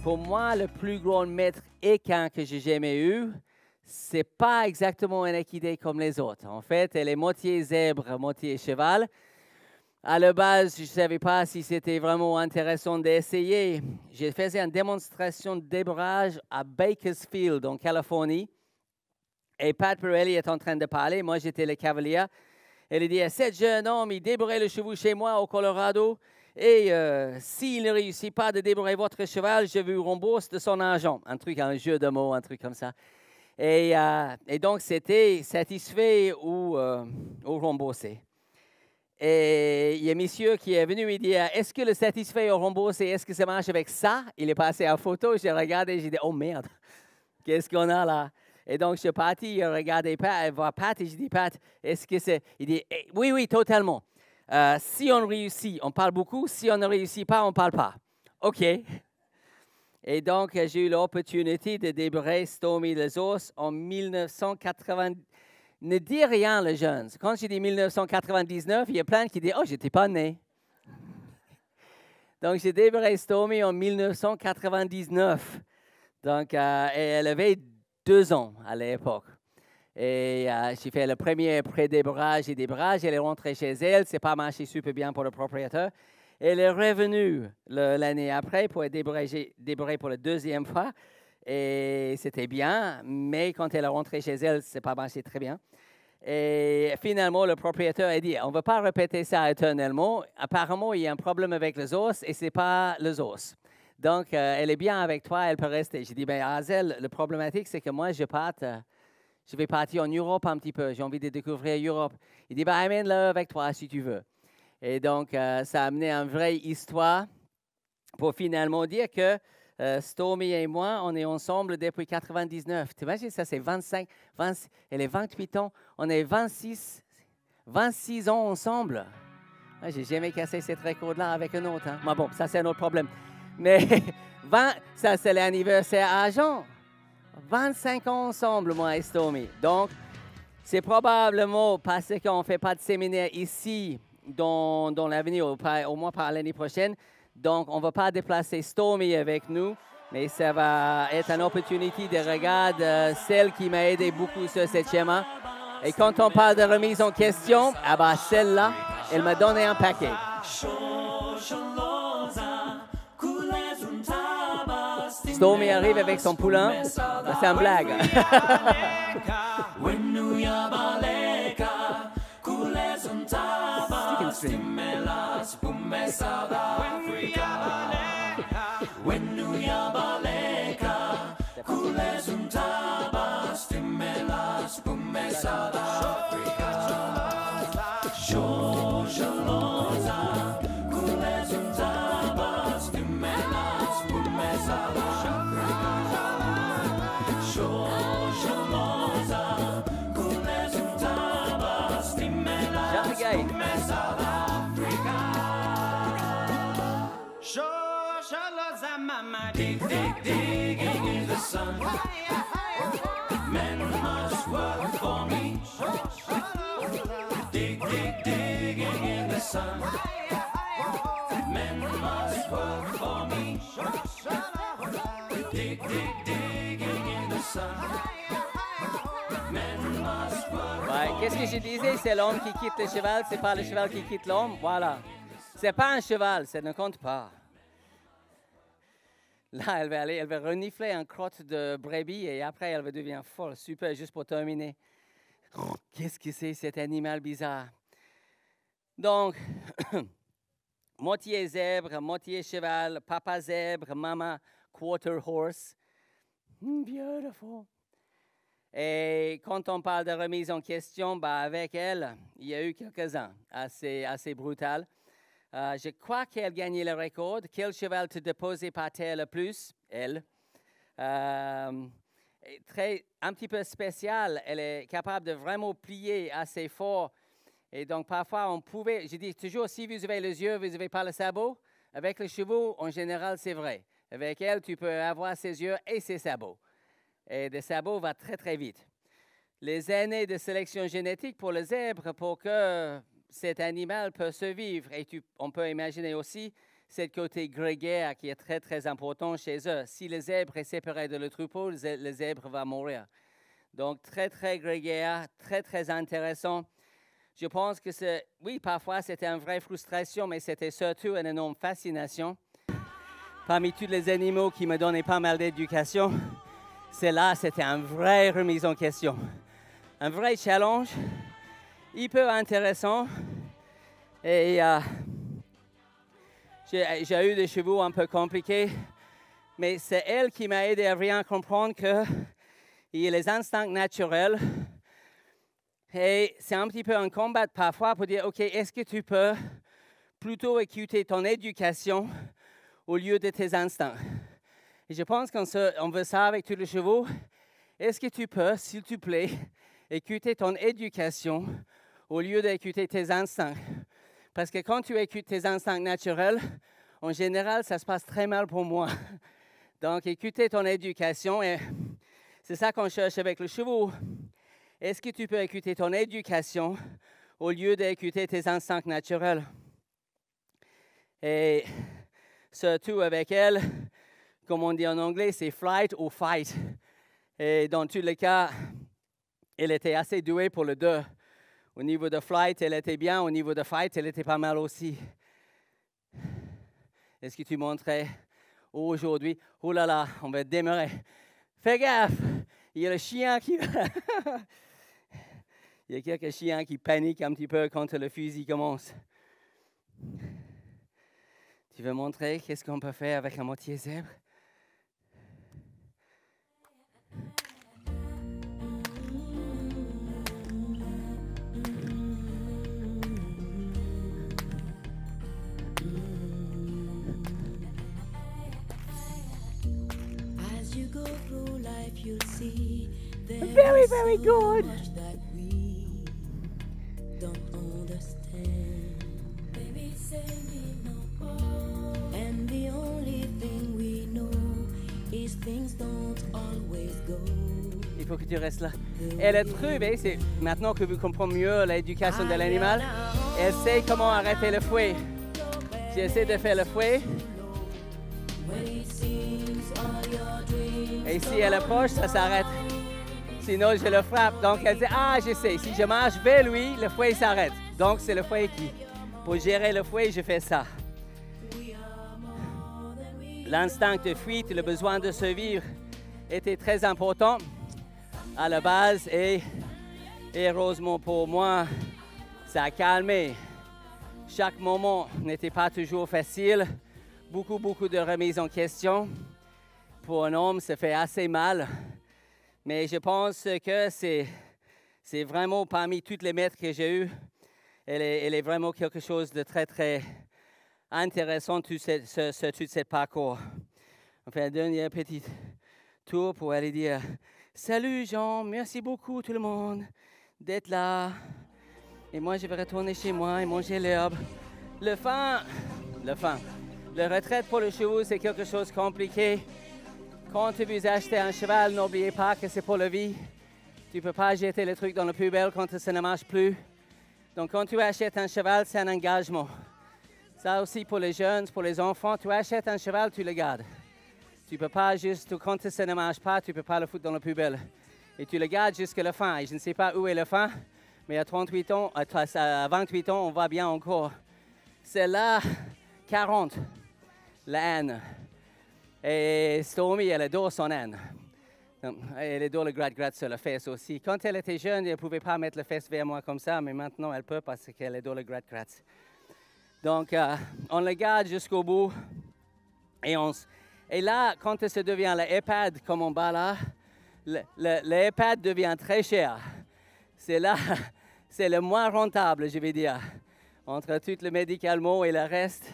Pour moi, le plus grand maître équin que j'ai jamais eu, c'est pas exactement un équidé comme les autres. En fait, elle est moitié zèbre, moitié cheval. À la base, je ne savais pas si c'était vraiment intéressant d'essayer. J'ai fait une démonstration de débrage à Bakersfield, en Californie. Et Pat Pirelli est en train de parler. Moi, j'étais le cavalier. Elle dit, cette jeune homme, il débourrait le chevaux chez moi au Colorado. Et s'il ne réussit pas de débourrer votre cheval, je vous rembourse de son argent. Un jeu de mots, un truc comme ça. Et donc, c'était satisfait ou remboursé. Et il y a un monsieur qui est venu et dit, est-ce que le satisfait ou remboursé, est-ce que ça marche avec ça? Il est passé à la photo, j'ai regardé, j'ai dit, oh merde, qu'est-ce qu'on a là? Et donc, je suis parti regarder Pat, voir Pat, et je dis, Pat, est-ce que c'est... Il dit, oui, oui, totalement. Si on réussit, on parle beaucoup. Si on ne réussit pas, on ne parle pas. OK. Et donc, j'ai eu l'opportunité de débourrer Stormy les os en 1980. Ne dis rien, les jeunes. Quand j'ai dit 1999, il y a plein qui disent, oh, je n'étais pas né. Donc, j'ai débourré Stormy en 1999. Donc, et elle avait 2 ans à l'époque. Et j'ai fait le premier pré-débrage et débrage. Elle est rentrée chez elle. Ce n'est pas marché super bien pour le propriétaire. Elle est revenue l'année après pour être débourrée pour la 2e fois. Et c'était bien. Mais quand elle est rentrée chez elle, ce n'est pas marché très bien. Et finalement, le propriétaire a dit, on ne va pas répéter ça éternellement. Apparemment, il y a un problème avec les os et ce n'est pas les os. Donc, elle est bien avec toi, elle peut rester. J'ai dit, ben, Hazel, le problématique, c'est que moi, je vais partir en Europe un petit peu. J'ai envie de découvrir l'Europe. Il dit, ben, amène-le avec toi si tu veux. Et donc, ça a amené une vraie histoire pour finalement dire que Stormy et moi, on est ensemble depuis 99. Tu imagines, ça, c'est 25, elle est 28 ans. On est 26 ans ensemble. Moi, j'ai jamais cassé cette record-là avec un autre. Hein. Mais bon, ça, c'est un autre problème. Mais ça, c'est l'anniversaire à Jean. 25 ans ensemble, moi et Stormy. Donc, c'est probablement parce qu'on ne fait pas de séminaire ici dans l'avenir, au moins par l'année prochaine. Donc, on ne va pas déplacer Stormy avec nous, mais ça va être une opportunité de regarder celle qui m'a aidé beaucoup sur ce schéma. Et quand on parle de remise en question, ah bah, celle-là, elle m'a donné un paquet. Stormy arrive avec son poulain. C'est une blague. Dig, dig, digging in the sun. Men must work for me. Dig, dig, digging in the sun. Men must work for me. Dig, dig, digging in the sun. Men must work for me. Qu'est-ce que je disais? C'est l'homme qui quitte le cheval, c'est pas le cheval qui quitte l'homme. Voilà. C'est pas un cheval, ça ne compte pas. Là, elle va renifler un crotte de brebis et après, elle va devenir folle. Super, juste pour terminer. Qu'est-ce que c'est cet animal bizarre? Donc, moitié zèbre, moitié cheval, papa zèbre, maman quarter horse. Beautiful. Et quand on parle de remise en question, bah, avec elle, il y a eu quelques-uns assez brutales. Je crois qu'elle gagnait le record. Quel cheval te déposait par terre le plus? Elle. est un petit peu spéciale. Elle est capable de vraiment plier assez fort. Et donc, parfois, je dis toujours, si vous avez les yeux, vous n'avez pas le sabot. Avec les chevaux, en général, c'est vrai. Avec elle, tu peux avoir ses yeux et ses sabots. Et le sabot va très, très vite. Les années de sélection génétique pour le zèbre, pour que cet animal puisse survivre. Et on peut imaginer aussi ce côté grégaire qui est très, très important chez eux. Si le zèbre est séparé de le troupeau, le zèbre va mourir. Donc, très, très grégaire, très, très intéressant. Je pense que oui, parfois, c'était une vraie frustration, mais c'était surtout une énorme fascination. Parmi tous les animaux qui me donnaient pas mal d'éducation, celle-là, c'était une vraie remise en question. Un vrai challenge, hyper intéressant. Et j'ai eu des chevaux un peu compliqués, mais c'est elle qui m'a aidé à bien comprendre qu'il y a les instincts naturels. Et c'est un petit peu un combat parfois pour dire, OK, est-ce que tu peux plutôt écouter ton éducation au lieu de tes instincts? Et je pense qu'on veut ça avec tous les chevaux. Est-ce que tu peux, s'il te plaît, écouter ton éducation au lieu d'écouter tes instincts? Parce que quand tu écoutes tes instincts naturels, en général, ça se passe très mal pour moi. Donc, écouter ton éducation, et c'est ça qu'on cherche avec les chevaux. Est-ce que tu peux écouter ton éducation au lieu d'écouter tes instincts naturels? Et surtout avec elle, comme on dit en anglais, c'est flight ou fight. Et dans tous les cas, elle était assez douée pour le deux. Au niveau de flight, elle était bien. Au niveau de fight, elle était pas mal aussi. Est-ce que tu montrais aujourd'hui? Oh là là, on va démarrer. Fais gaffe, il y a le chien qui... Il y a quelques chiens qui paniquent un petit peu quand le fusil commence. Tu veux montrer qu'est-ce qu'on peut faire avec un moitié zèbre? As you go through life, you'll see Very, very good. much that we don't understand. Baby, say me no more. And the only thing we know is things don't always go. Il faut que tu restes là. Elle est trouvé, c'est maintenant que vous comprenez mieux l'éducation de l'animal, elle sait comment arrêter le fouet. J'essaie de faire le fouet. Et si elle approche, ça s'arrête. Sinon, je le frappe. Donc, elle dit, je sais, si je marche vers lui, le fouet s'arrête. Donc, c'est le fouet qui... Pour gérer le fouet, je fais ça. L'instinct de fuite, le besoin de survivre était très important à la base et heureusement pour moi, ça a calmé. Chaque moment n'était pas toujours facile. Beaucoup de remises en question. Pour un homme, ça fait assez mal. Mais je pense que c'est vraiment parmi toutes les maîtres que j'ai eues, elle est vraiment quelque chose de très, très intéressant tout ce parcours. On fait un dernier petit tour pour aller dire « Salut Jean, merci beaucoup tout le monde d'être là. Et moi, je vais retourner chez moi et manger l'herbe. » Le retraite pour les chevaux, c'est quelque chose de compliqué. Quand tu veux acheter un cheval, n'oubliez pas que c'est pour la vie. Tu ne peux pas jeter les trucs dans la poubelle quand ça ne marche plus. Donc, quand tu achètes un cheval, c'est un engagement. Ça aussi pour les jeunes, pour les enfants, tu achètes un cheval, tu le gardes. Tu ne peux pas juste, quand ça ne marche pas, tu ne peux pas le foutre dans la poubelle. Et tu le gardes jusqu'à la fin. Et je ne sais pas où est la fin, mais à 28 ans, à 28 ans, on va bien encore. C'est là 40, la haine. Et Stormy, elle adore son âne. Elle adore le gratte-gratte sur la fesse aussi. Quand elle était jeune, elle ne pouvait pas mettre la fesse vers moi comme ça, mais maintenant, elle peut parce qu'elle adore le gratte-gratte. Donc, on le garde jusqu'au bout. Et là, quand ça devient l'iPad, comme on bat là, l'iPad devient très cher. C'est là, c'est le moins rentable, je vais dire, entre tout le médicament et le reste.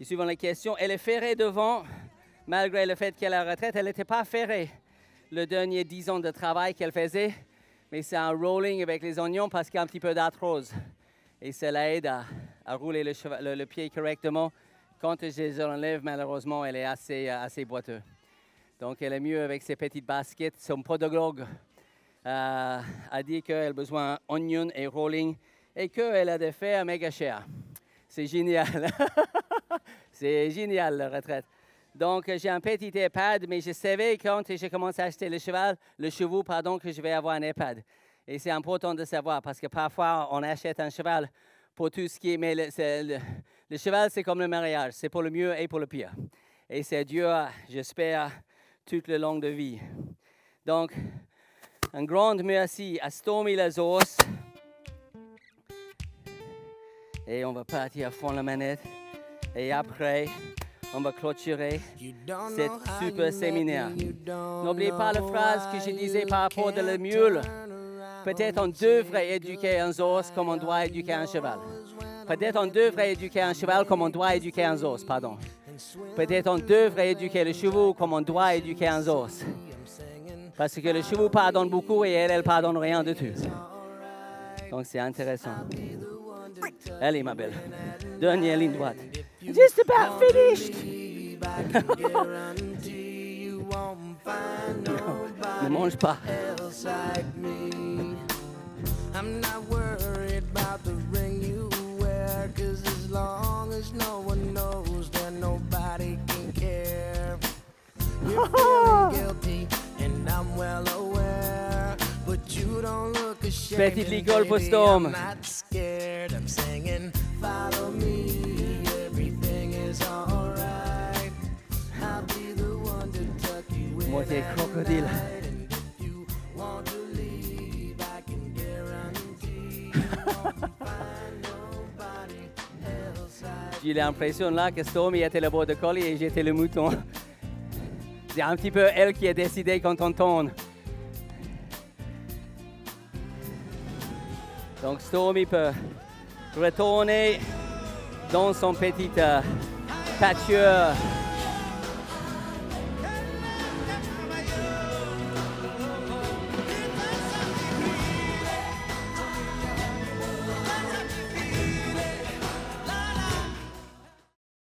Et suivant la question, elle est ferrée devant, malgré le fait qu'elle est à la retraite, elle n'était pas ferrée le dernier 10 ans de travail qu'elle faisait. Mais c'est un rolling avec les oignons parce qu'il y a un petit peu d'arthrose. Et cela aide à rouler le pied correctement. Quand je les enlève, malheureusement, elle est assez boiteuse. Donc, elle est mieux avec ses petites baskets. Son podologue a dit qu'elle a besoin d'oignons et rolling et qu'elle a des fers méga chers. C'est génial. C'est génial, la retraite. Donc, j'ai un petit EHPAD, mais je savais quand j'ai commencé à acheter le chevaux, que je vais avoir un EHPAD. Et c'est important de savoir parce que parfois, on achète un cheval pour tout ce qui est... Mais le cheval, c'est comme le mariage. C'est pour le mieux et pour le pire. Et c'est Dieu, j'espère, tout le long de vie. Donc, un grand merci à Stormy Lazos. Et on va partir à fond la manette. Et après... on va clôturer cette super séminaire. N'oubliez pas la phrase que je disais par rapport à la mule. Peut-être on devrait éduquer un os comme on doit éduquer un cheval. Peut-être on devrait éduquer un cheval comme on doit éduquer un os, pardon. Peut-être on devrait éduquer le cheval comme on doit éduquer un os. Parce que le cheval pardonne beaucoup et elle pardonne rien de tout. Donc c'est intéressant. Allez, ma belle. Dernière ligne droite. Just about finished. Ne mange pas. I'm not worried about the ring you wear, 'cause as long as no one knows, then nobody can care. You're feeling guilty, and I'm well aware, but you don't look ashamed. Petite l'école pour Storm. I'm not scared. I'm singing, follow me. Everything is alright. I'll be the one to tuck you in. Moitié crocodile. And if you want to leave, I can guarantee you won't find nobody else. J'ai l'impression là que Stormy était le border collie et j'étais le mouton. C'est un petit peu elle qui a décidé quand on tourne. Donc Stormy peut retourner dans son petit pâture.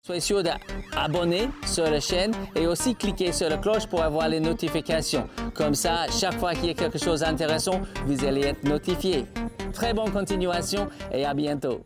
Soyez sûr d'abonner sur la chaîne et aussi cliquer sur la cloche pour avoir les notifications. Comme ça, chaque fois qu'il y a quelque chose d'intéressant, vous allez être notifié. Très bonne continuation et à bientôt.